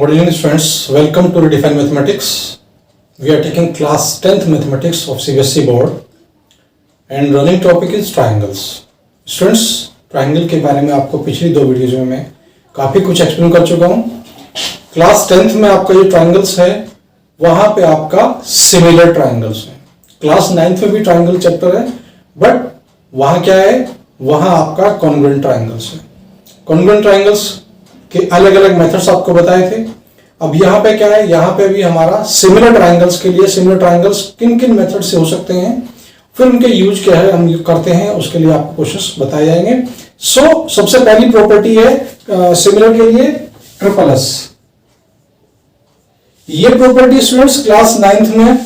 Good evening students, welcome to Redefine Mathematics. We are taking class 10th Mathematics of CBSE board and running topic is triangles. Students, triangle के बारे में आपको पिछली दो videos में मैं काफ़ी कुछ एक्सप्लेन कर चुका हूँ. क्लास 10th में आपका जो ट्राइंगल्स है वहाँ पे आपका सिमिलर ट्राइंगल्स है. क्लास 9th में भी ट्राइंगल चैप्टर है बट वहाँ क्या है, वहाँ आपका कॉन्ग्रुएंट ट्राइंगल्स है. कॉन्ग्रुएंट ट्राइंगल्स के अलग अलग मेथड्स आपको बताए थे. अब यहाँ पे क्या है, यहाँ पे भी हमारा सिमिलर ट्राइंगल्स के लिए सिमिलर ट्राइंगल्स किन किन मेथड से हो सकते हैं, फिर उनके यूज क्या है हम करते हैं, उसके लिए आपको क्वेश्चंस बताए जाएंगे. सबसे पहली प्रॉपर्टी है सिमिलर के लिए ट्रिपल एस. ये प्रॉपर्टी स्टूडेंट्स क्लास 9th में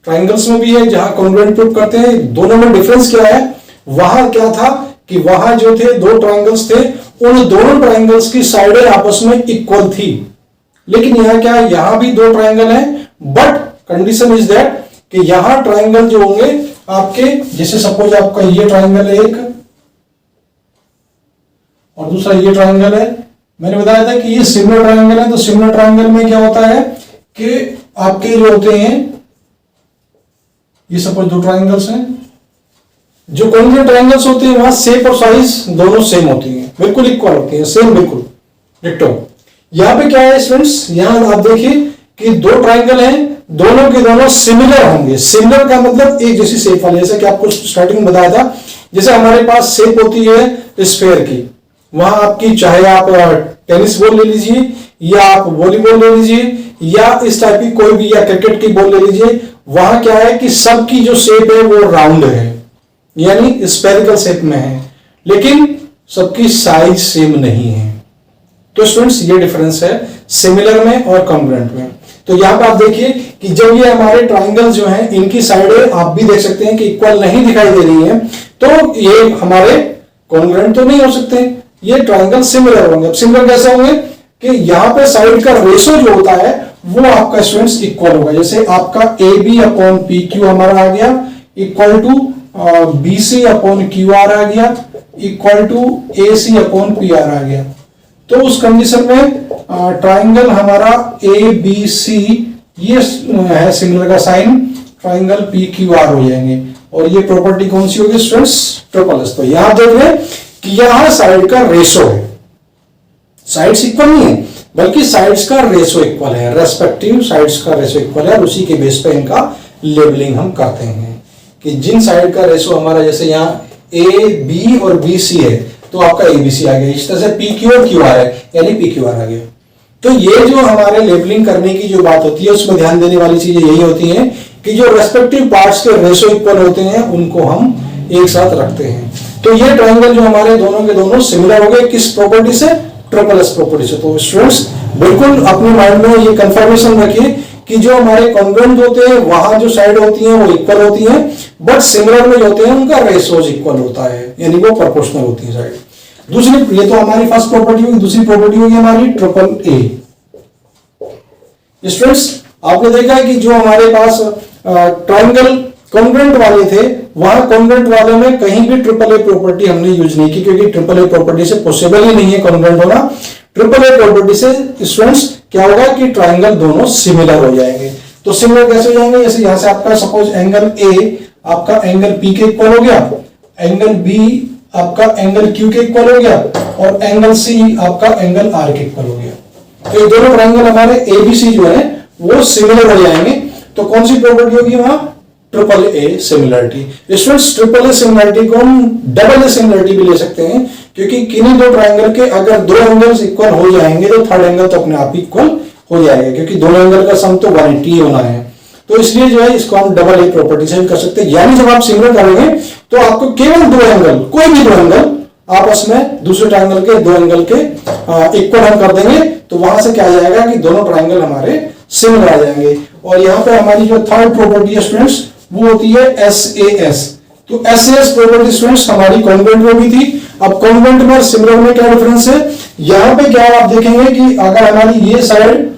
ट्राइंगल्स में भी है जहां कॉन्ग्रुएंट प्रूव करते हैं. दोनों में डिफरेंस क्या है, वहां क्या था कि वहां जो थे दो ट्राइंगल्स थे, उन दोनों ट्राइंगल्स की साइडें आपस में इक्वल थी. लेकिन यहां क्या है, यहां भी दो ट्राइंगल हैं बट कंडीशन इज दैट कि यहां ट्राइंगल जो होंगे आपके, जैसे सपोज आपका ये ट्राइंगल है एक और दूसरा ये ट्राइंगल है. मैंने बताया था कि ये सिमिलर ट्राइंगल है. तो सिमिलर ट्राइंगल में क्या होता है कि आपके जो होते हैं, ये सपोज दो ट्राइंगल्स हैं, जो कॉन्ग्रुएंट ट्राइंगल्स होते हैं वहां शेप और साइज दोनों सेम होती हैं, बिल्कुल इक्वल होती हैं, सेम बिल्कुल डिट्टो. यहां पे क्या है स्टूडेंट्स, यहां आप देखिए कि दो ट्राइंगल हैं, दोनों के दोनों सिमिलर होंगे. सिमिलर का मतलब एक जैसी शेप वाले, जैसे कि आपको स्टार्टिंग में बताया था, जैसे हमारे पास शेप होती है स्फेयर की, वहां आपकी चाहे आप टेनिस बॉल ले लीजिए या आप वॉलीबॉल ले लीजिए या इस टाइप की कोई भी, या क्रिकेट की बॉल ले लीजिए, वहां क्या है कि सबकी जो शेप है वो राउंड है, यानी स्फेरिकल शेप में है, लेकिन सबकी साइज सेम नहीं है. तो स्टूडेंट्स ये डिफरेंस है सिमिलर में और कॉन्ग्रुएंट में. तो यहां पर आप देखिए कि जब ये हमारे ट्राइंगल जो हैं इनकी साइडें आप भी देख सकते हैं कि इक्वल नहीं दिखाई दे रही हैं, तो ये हमारे कॉन्ग्रुएंट तो नहीं हो सकते, ये ट्राइंगल सिमिलर होंगे. अब सिमिलर कैसे होंगे कि यहां पे साइड का रेशो जो होता है वो आपका स्टूडेंट्स इक्वल होगा. जैसे आपका A B upon P Q हमारा आ गया equal to B C upon Q R आ गया equal to A C upon P R आ गया. तो उस कंडीशन में ट्राइंगल हमारा ए बी सी ये है सिमिलर का sign, triangle P Q R हो जाएंगे. और ये प्रॉपर्टी कौन सी होगी स्टूडेंट्स, ट्रिपल एस. तो यहां देख रहे हैं कि यहां साइड का रेशो है, साइड्स इक्वल नहीं है बल्कि साइड्स का रेशो इक्वल है, रेस्पेक्टिव साइड्स का रेशो इक्वल है, और उसी के बेस पे इनका लेबलिंग हम करते हैं कि जिन साइड का रेशो हमारा, जैसे यहाँ ए बी और बी सी है तो आपका एबीसी आ गया, इस तरह से पी क्यू और क्यू आर है यानी पी क्यू आर आ गया. तो ये जो हमारे लेबलिंग करने की जो बात होती है उसमें ध्यान देने वाली चीजें यही होती हैं कि जो रेस्पेक्टिव पार्ट्स के रेशो इक्वल होते हैं उनको हम एक साथ रखते हैं. तो ये ट्राइंगल जो हमारे दोनों के दोनों सिमिलर हो गए, किस प्रॉपर्टी से, ट्रिपल एस प्रॉपर्टी से. तो स्टूडेंट्स बिल्कुल अपने माइंड में ये कंफर्मेशन रखिए कि जो हमारे कॉन्ग्रुएंट होते हैं वहां जो साइड होती हैं वो इक्वल होती हैं, बट सिमिलर में जो होते हैं उनका रेशोज इक्वल होता है, यानी वो प्रोपोर्शनल होती है साइड. दूसरी, ये तो हमारी फर्स्ट प्रॉपर्टी होगी. दूसरी प्रॉपर्टी होगी हमारी ट्रिपल ए. स्टूडेंट्स आपने देखा है कि जो हमारे पास ट्राइंगल कॉन्ग्रुएंट वाले थे वहां कॉन्ग्रुएंट वाले में कहीं भी ट्रिपल ए प्रॉपर्टी हमने यूज नहीं की, क्योंकि ट्रिपल ए प्रॉपर्टी से पॉसिबल ही नहीं है कॉन्ग्रुएंट होना. ट्रिपल ए प्रॉपर्टी से स्टूडेंट्स क्या होगा कि ट्राइंगल दोनों सिमिलर हो जाएंगे. तो सिमिलर कैसे हो जाएंगे, जैसे यहां से आपका सपोज एंगल ए आपका एंगल पी के इक्वल हो गया, एंगल बी आपका एंगल क्यू के इक्वल हो गया और एंगल सी आपका एंगल आर के इक्वल हो गया. तो ये दोनों ट्राइंगल हमारे एबीसी जो है वो सिमिलर हो जाएंगे. तो कौन सी प्रॉपर्टी होगी वहां, triple A similarity. Students triple A similarity को हम डबल ए सिमिलरिटी भी ले सकते हैं, क्योंकि किन्हीं दो ट्राइंगल के अगर दो एंगल्स इक्वल हो जाएंगे तो थर्ड एंगल तो अपने आप इक्वल हो जाएगा, क्योंकि दोनों एंगल का सम तो 180 होना है. तो इसलिए जो है इसको हम डबल ए प्रॉपर्टी से कर सकते हैं. यानी जब आप सिमिलर करेंगे तो आपको केवल दो एंगल, कोई भी दो एंगल आपस में दूसरे ट्राइंगल के दो एंगल के इक्वल हम कर देंगे, तो वहां से क्या आ जाएगा कि दोनों ट्राइंगल हमारे सिमिलर आ जाएंगे. और यहाँ पे हमारी जो थर्ड प्रॉपर्टी है स्टूडेंट्स वो होती है एस ए एस. तो S A S property students हमारी कॉन्ग्रुएंट में भी थी. अब कॉन्ग्रुएंट में सिमिलर में क्या डिफरेंस है, यहाँ पे क्या आप देखेंगे कि अगर हमारी ये साइड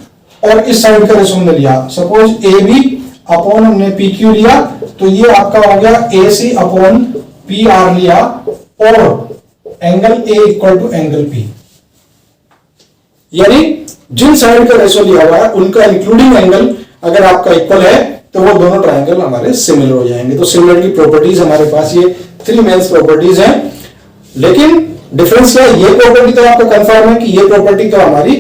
और इस साइड का रेशो हमने लिया, सपोज ए बी अपॉन हमने पी क्यू लिया, तो ये आपका हो गया A C upon P R लिया, और angle A equal to angle P, यानी जिन साइड का रेशो लिया हुआ है उनका इंक्लूडिंग एंगल अगर आपका इक्वल है तो वो दोनों ट्राइंगल हमारे सिमिलर हो जाएंगे। तो सिमिलरिटी प्रॉपर्टीज हमारे पास ये 3 मेन प्रॉपर्टीज हैं। लेकिन डिफरेंस क्या है, ये प्रॉपर्टी तो आपको कंफर्म है कि ये प्रॉपर्टी तो हमारी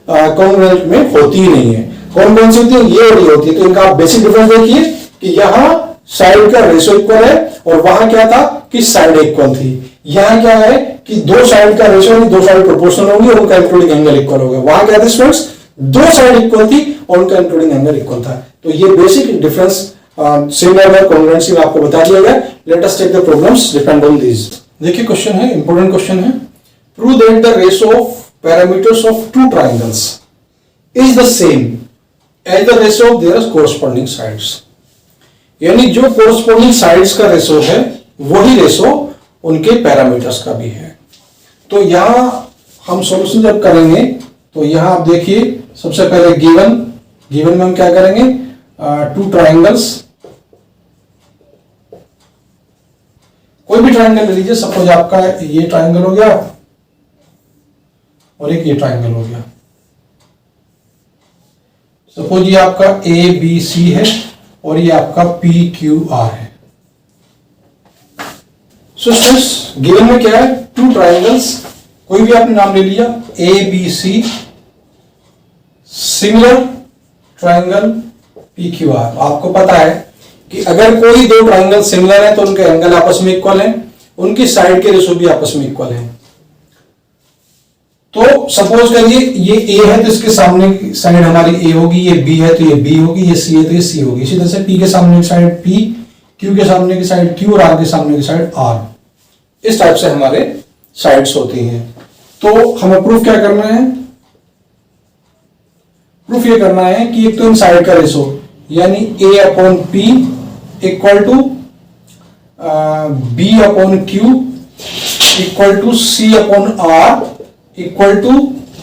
कॉन्ग्रुएंट में होती ही नहीं है। कौन कौन सी होती है, ये और ये होती है। तो इनका आप बेसिक डिफरेंस देखिए कि यहां साइड का रेशो इक्वल है और वहां क्या था कि साइड इक्वल थी। यहां क्या है कि दो साइड का रेशो, दो साइड प्रोपोर्शनल होगी और उनका इंक्लूडिंग एंगल इक्वल होगा। वहां क्या था स्टूडेंट्स, दो साइड इक्वल थी और उनका इंक्लूडिंग एंगल इक्वल था। तो ये बेसिक डिफरेंस सिमिलर और कॉन्ग्रुएंसी में आपको बता दिया गया। Let us take the problems depend on this. देखिए क्वेश्चन है, इंपॉर्टेंट क्वेश्चन है। Prove that the ratio of parameters of two triangles is the same as the ratio of their corresponding sides. यानी जो कोरस्पॉन्डिंग साइड्स का ratio है वही ratio उनके parameters का भी है। तो यहां हम सॉल्यूशन जब करेंगे तो यहां आप देखिए सबसे पहले गिवन में हम क्या करेंगे, टू ट्राइंगल्स, कोई भी ट्राइंगल ले लीजिए। सपोज आपका ये ट्राइंगल हो गया और एक ये ट्राइंगल हो गया। सपोज ये आपका ए बी सी है और ये आपका पी क्यू आर है। सो स्टूडेंट्स गिवन में क्या है, टू ट्राइंगल्स, कोई भी आपने नाम ले लिया, A B C, similar triangle P Q R. आपको पता है कि अगर कोई दो ट्राइंगल सिमिलर है तो उनके एंगल आपस में इक्वल है, उनकी साइड के रेशो भी आपस में इक्वल है। तो सपोज करिए ये ए है तो इसके सामने की साइड हमारी ए होगी, ये बी है तो ये बी होगी, ये सी है तो ये सी होगी। इसी तरह से पी के सामने की साइड पी, क्यू के सामने की साइड क्यू और आर के सामने की साइड आर। इस टाइप से हमारे साइड्स होती हैं। तो हमें प्रूफ क्या करना है, प्रूफ ये करना है कि एक तो इन साइड का रेशो यानी A upon P equal to B upon Q equal to C upon R equal to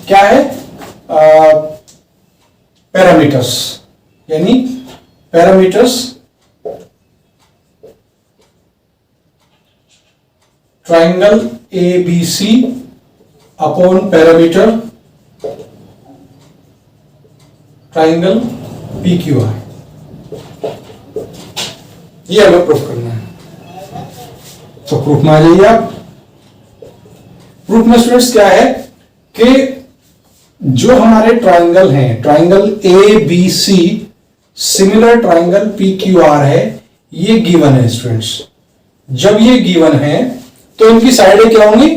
क्या है, पैरामीटर्स, यानी parameters triangle A B C upon parameter triangle P Q R. ये हमें प्रूफ करना है। तो प्रूफ में आ जाइए आप। प्रूफ में स्टूडेंट्स क्या है कि जो हमारे ट्राइंगल हैं, triangle A B C similar triangle P Q R है, ये गिवन है स्टूडेंट्स। जब ये गिवन है तो इनकी साइडें क्या होंगी,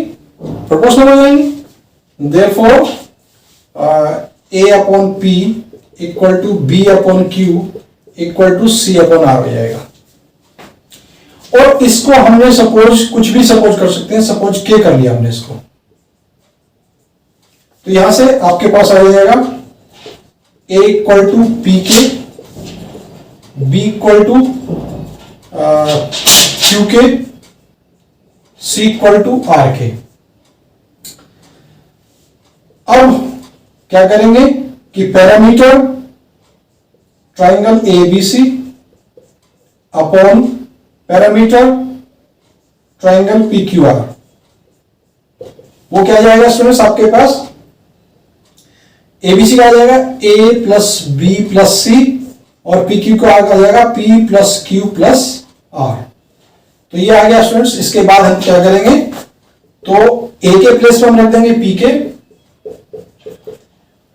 प्रोपोर्शनल हो जाएंगी। Therefore A upon P equal to B upon Q equal to C upon R हो जाएगा। और इसको हमने सपोज कुछ भी सपोज कर सकते हैं, सपोज के कर लिया हमने इसको, तो यहां से आपके पास आ जाएगा ए इक्वल टू पी के, बी इक्वल टू क्यू के, सी इक्वल टू आर के। अब क्या करेंगे कि parameter triangle A B C upon parameter triangle P Q R, वो क्या जाएगा स्टूडेंट्स आपके पास, एबीसी का आ जाएगा A plus B plus C और पी क्यू का आ जाएगा P plus Q plus R. तो ये आ गया स्टूडेंट्स। इसके बाद हम क्या करेंगे, तो ए के प्लेस पर हम रख देंगे पी के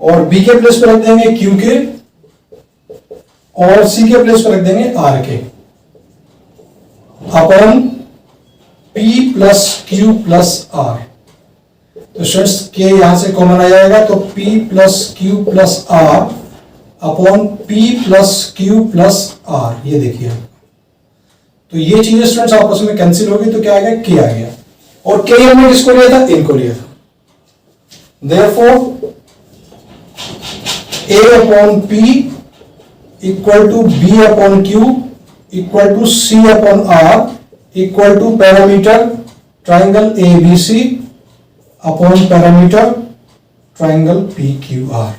और बी के प्लेस पर रख देंगे क्यू के और सी के प्लेस पर रख देंगे आर के upon P plus Q plus R. तो स्टूडेंट्स के यहां से कॉमन आ जाएगा, तो P plus Q plus R upon P plus Q plus R. ये देखिए, तो ये चीजें स्टूडेंट्स आपस में कैंसिल होगी तो क्या आ गया, K आ गया। और K हमने किसको लिया था, इनको लिया था। Therefore A upon P equal to B upon Q equal to C upon R equal to parameter triangle ABC upon parameter triangle P Q R.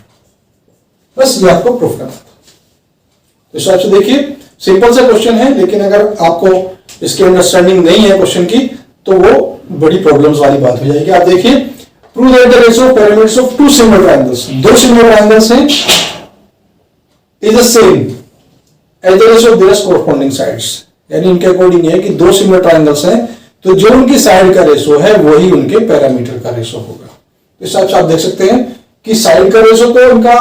बस ये आपको प्रूफ करना था। तो इस से देखिए सिंपल सा क्वेश्चन है, लेकिन अगर आपको इसकी अंडरस्टैंडिंग नहीं है क्वेश्चन की तो वो बड़ी प्रॉब्लम्स वाली बात हो जाएगी। आप देखिए prove that the ratio of parameters of two similar triangles, दो सिमिलर ट्रायंगल्स हैं, is the same as the ratio of their corresponding sides. यानी इनके अकॉर्डिंग है कि दो सिमिलर ट्रायंगल्स हैं तो जो उनकी साइड का रेशियो है वही उनके पैरामीटर का रेशियो होगा। इस हिसाब से आप देख सकते हैं कि साइड का रेशियो तो उनका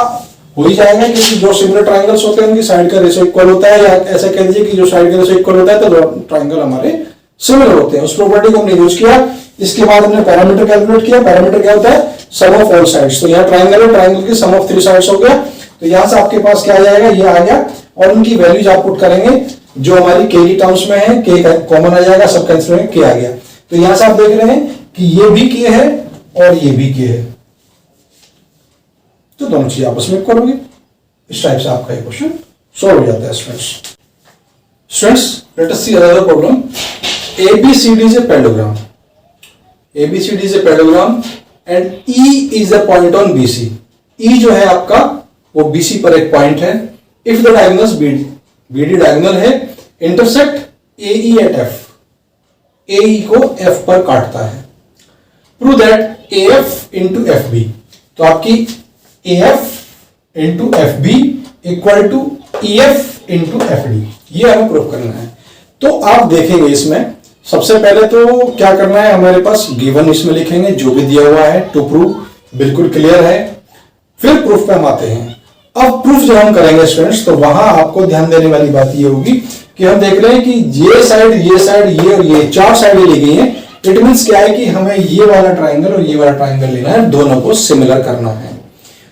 हो ही जाएगा, क्योंकि जो सिमिलर ट्रायंगल्स होते हैं उनकी साइड का रेशियो इक्वल होता है, या ऐसा कह दीजिए कि जो साइड का रेशियो इक्वल होता है तो दो ट्रायंगल हमारे सिमिलर होते हैं। उस प्रॉपर्टी को हमने यूज किया। इसके बाद हमने पैरामीटर कैलकुलेट किया। पैरामीटर क्या होता है? सम ऑफ ऑल साइड्स। तो यहाँ ट्रायंगल है, ट्रायंगल की सम ऑफ थ्री साइड्स हो गया। तो यहां से आपके पास क्या आ जाएगा? ये आ गया, और उनकी वैल्यूज आप पुट करेंगे जो हमारी के की टर्म्स में है, के कॉमन आ जाएगा, सब कैंसिल में के आ गया। तो यहां से आप देख रहे हैं कि ये भी के है और ये भी के है, तो दोनों चीज आपस में इक्वल होगी। इस टाइप से आपका ये क्वेश्चन सॉल्व हो जाता है students. Let us see another problem. ABCD is a parallelogram. ABCD is a parallelogram and E is a point on BC. E जो है आपका वो BC पर एक पॉइंट है। If the diagonals BD diagonal है, intersect AE at F, AE को F पर काटता है। Prove that AF into FB, तो आपकी AF into FB equal to EF into FD, ये हमें प्रूव करना है। तो आप देखेंगे इसमें सबसे पहले तो क्या करना है, हमारे पास गिवन इसमें लिखेंगे जो भी दिया हुआ है टू प्रूव, बिल्कुल क्लियर है। फिर प्रूफ पे हम आते हैं। अब प्रूफ जब हम करेंगे स्टूडेंट्स, तो वहां आपको ध्यान देने वाली बात ये होगी कि हम देख रहे हैं कि ये साइड, ये साइड, ये और ये चार साइडें ली गई हैं। इट मींस क्या है कि हमें ये वाला ट्राइंगल और ये वाला ट्राइंगल लेना है, दोनों को सिमिलर करना है।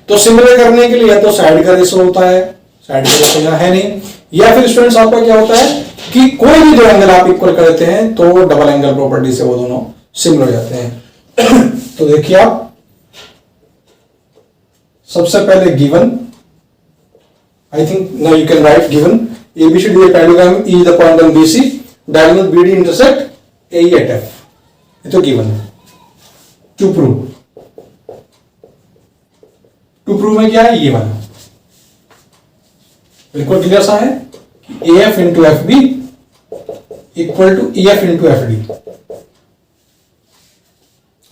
तो सिमिलर करने के लिए या तो साइड का रेशो होता है, साइड का रेशो यहाँ है नहीं, या फिर स्टूडेंट्स आपका क्या होता है कि कोई भी दो एंगल आप इक्वल कर देते हैं तो डबल एंगल प्रॉपर्टी से वो दोनों सिमिलर हो जाते हैं। तो देखिए आप सबसे पहले given, I think now you can write given ABCD is a parallelogram, E is the point on BC, diagonal BD intersect AE at F, ये तो गिवन है। टू प्रूव में क्या है, ये वाला बिल्कुल क्लियर सा है कि AF into FB equal to EF into FD।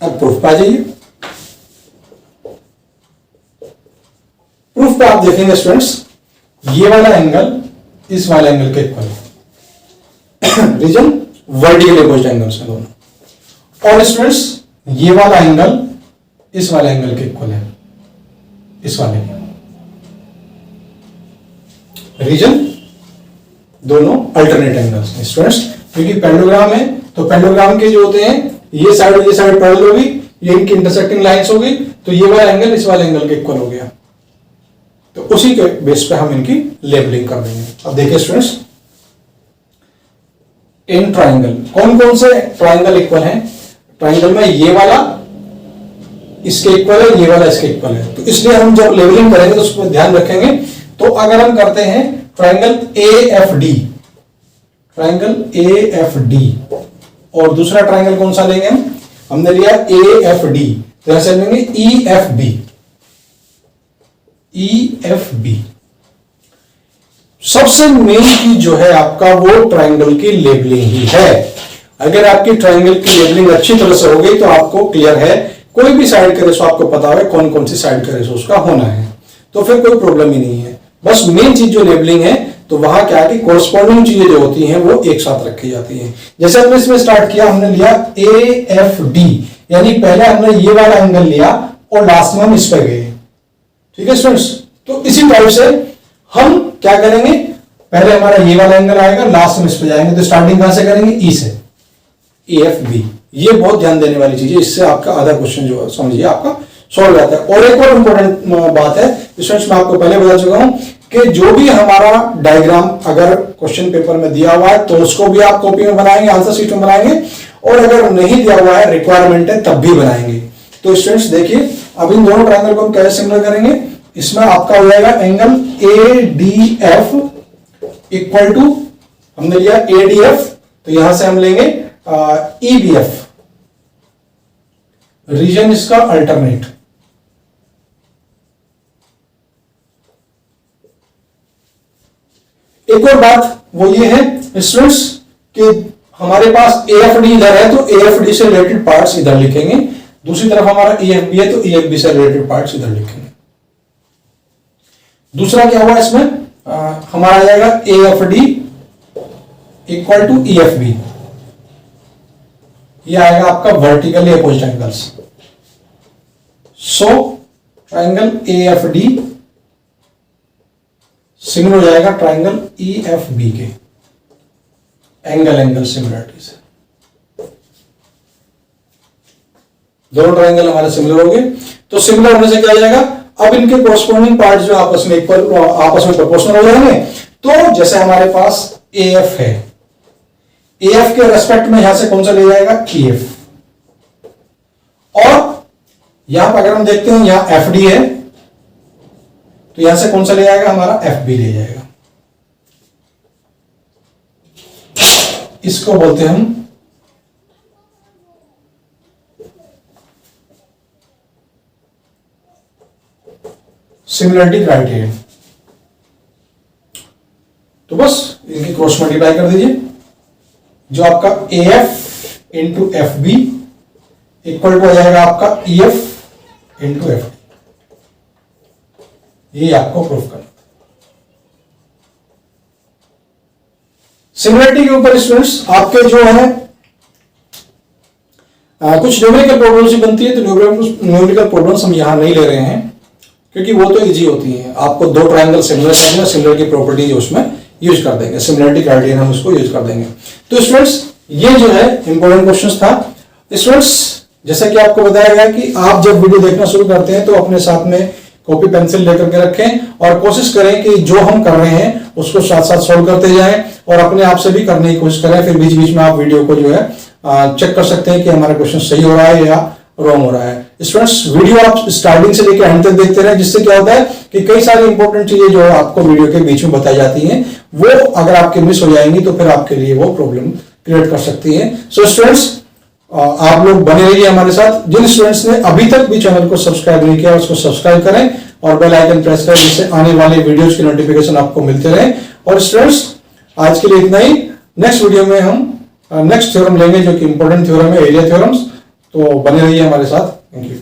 अब प्रूफ पे आ जाइए। प्रूफ पे आप देखेंगे स्टूडेंट्स, ये वाला एंगल इस वाले एंगल के इक्वल है। रीजन वर्टिकल अपोजिट एंगल्स हैं दोनों। और स्टूडेंट्स ये वाला एंगल इस वाले एंगल के इक्वल है, इस वाले के। रीजन दोनों अल्टरनेट एंगल्स हैं स्टूडेंट्स, क्योंकि पैरेललोग्राम है तो पैरेललोग्राम के जो होते हैं ये साइड पैरेलल होगी, ये इनकी इंटरसेक्टिंग लाइंस होगी, तो ये वाला एंगल इस वाले एंगल के इक्वल हो गया। तो उसी के बेस पे हम इनकी लेबलिंग कर देंगे। अब देखिए स्टूडेंट्स, इन ट्राइंगल कौन कौन से ट्राइंगल इक्वल हैं? ट्राइंगल में ये वाला इसके इक्वल है, ये वाला इसके इक्वल है। तो इसलिए हम जब लेबलिंग करेंगे तो उसको ध्यान रखेंगे। तो अगर हम करते हैं ट्राइंगल AFD, ट्राइंगल AFD, और दूसरा ट्राइंगल कौन सा लेंगे हमने लिया AFD, तो ऐसे लेंगे EFB। सबसे मेन चीज जो है आपका वो ट्राइंगल की लेबलिंग ही है। अगर आपकी ट्राइंगल की लेबलिंग अच्छी तरह से हो गई तो आपको क्लियर है, कोई भी साइड का रेशो आपको पता है कौन कौन सी साइड का रेशो उसका होना है, तो फिर कोई प्रॉब्लम ही नहीं है। बस मेन चीज जो लेबलिंग है, तो वहां क्या है कि कोरस्पॉन्डिंग चीजें जो होती हैं वो एक साथ रखी जाती हैं। जैसे हमने इसमें स्टार्ट किया, हमने लिया AFD, यानी पहले हमने ये वाला एंगल लिया और लास्ट में हम इस पे गए। ठीक है स्टूडेंट्स, तो इसी टाइप से हम क्या करेंगे, पहले हमारा ये वाला एंगल आएगा, लास्ट में इस पे जाएंगे। तो स्टार्टिंग कहां से करेंगे? E से, AFB। ये बहुत ध्यान देने वाली चीज है, इससे आपका आधा क्वेश्चन जो समझिए आपका सॉल्व हो जाता है। और एक और इंपॉर्टेंट बात है स्टूडेंट्स, मैं आपको पहले बता चुका हूं कि जो भी हमारा डायग्राम अगर क्वेश्चन पेपर में दिया हुआ है तो उसको भी आप कॉपी में बनाएंगे, आंसर शीट में बनाएंगे, और अगर नहीं दिया हुआ है, रिक्वायरमेंट है, तब भी बनाएंगे। तो स्टूडेंट्स देखिए, अब इन दोनों ट्रायंगल को हम कैसे सिमिलर करेंगे। इसमें आपका हो जाएगा एंगल ADF इक्वल टू, हमने लिया ADF, तो यहां से हम लेंगे EBF, रीजन इसका अल्टरनेट। एक और बात वो ये है स्टूडेंट्स कि हमारे पास AFD इधर है, तो AFD से रिलेटेड पार्ट्स इधर लिखेंगे, दूसरी तरफ हमारा EFB है तो EFB से रिलेटेड पार्ट्स इधर लिखेंगे। दूसरा क्या हुआ इसमें, हमारा आ जाएगा AFD इक्वल टू EFB, ये आएगा आपका vertically opposite angles. So triangle AFD similar हो जाएगा ट्राइंगल EFB के एंगल सिमिलरिटी से। दोनों ट्राइंगल हमारे सिमिलर हो गए। तो सिमिलर होने से क्या हो जाएगा, अब इनके कोरस्पॉन्डिंग पार्ट जो आपस में प्रोपोर्शनल हो जाएंगे। तो जैसे हमारे पास AF है, AF के रेस्पेक्ट में यहां से कौन सा ले जाएगा, EF। और यहां पर अगर हम देखते हैं यहां FD है तो यहां से कौन सा ले जाएगा, हमारा FB ले जाएगा। इसको बोलते हैं हम सिमिलरिटी क्राइटेरियन। तो बस इनकी क्रॉस मल्टीप्लाई कर दीजिए, जो आपका AF into FB equal to आ जाएगा आपका EF इंटू FD। ये आपको प्रूफ करना। सिमिलरिटी के ऊपर स्टूडेंट्स आपके जो है कुछ न्यूमेरिकल प्रॉब्लम्स ही बनती है, तो न्यूमेरिकल प्रॉब्लम्स हम यहां नहीं ले रहे हैं क्योंकि वो तो इजी होती है। आपको दो ट्रायंगल सिमिलर चाहिए, सिमिलर की प्रॉपर्टीज उसमें यूज कर देंगे, सिमिलरिटी क्राइटेरियन हम उसको यूज कर देंगे। तो स्टूडेंट्स ये जो है इंपॉर्टेंट क्वेश्चंस था। स्टूडेंट्स जैसा कि आपको बताया गया कि आप जब वीडियो देखना शुरू करते हैं तो अपने साथ में कॉपी पेंसिल लेकर के रखें और कोशिश करें कि जो हम कर रहे हैं उसको साथ साथ सॉल्व करते जाएं और अपने आप से भी करने की कोशिश करें। फिर बीच बीच में आप वीडियो को जो है चेक कर सकते हैं कि हमारा क्वेश्चन सही हो रहा है या रॉन्ग हो रहा है। स्टूडेंट्स वीडियो आप स्टार्टिंग से लेकर एंड तक देखते रहे, जिससे क्या होता है कि कई सारी इंपॉर्टेंट चीजें जो आपको वीडियो के बीच में बताई जाती हैं वो अगर आपके मिस हो जाएंगी तो फिर आपके लिए वो प्रॉब्लम क्रिएट कर सकती है। सो स्टूडेंट्स आप लोग बने रहिए हमारे साथ। जिन स्टूडेंट्स ने अभी तक भी चैनल को सब्सक्राइब नहीं किया उसको सब्सक्राइब करें और बेल आइकन प्रेस करें, जिससे आने वाले वीडियोस की नोटिफिकेशन आपको मिलते रहे। और स्टूडेंट्स आज के लिए इतना ही। नेक्स्ट वीडियो में हम नेक्स्ट थ्योरम लेंगे जो कि इंपॉर्टेंट थ्योरम है, एरिया थ्योरम्स। तो बने रहिए हमारे साथ। Thank you.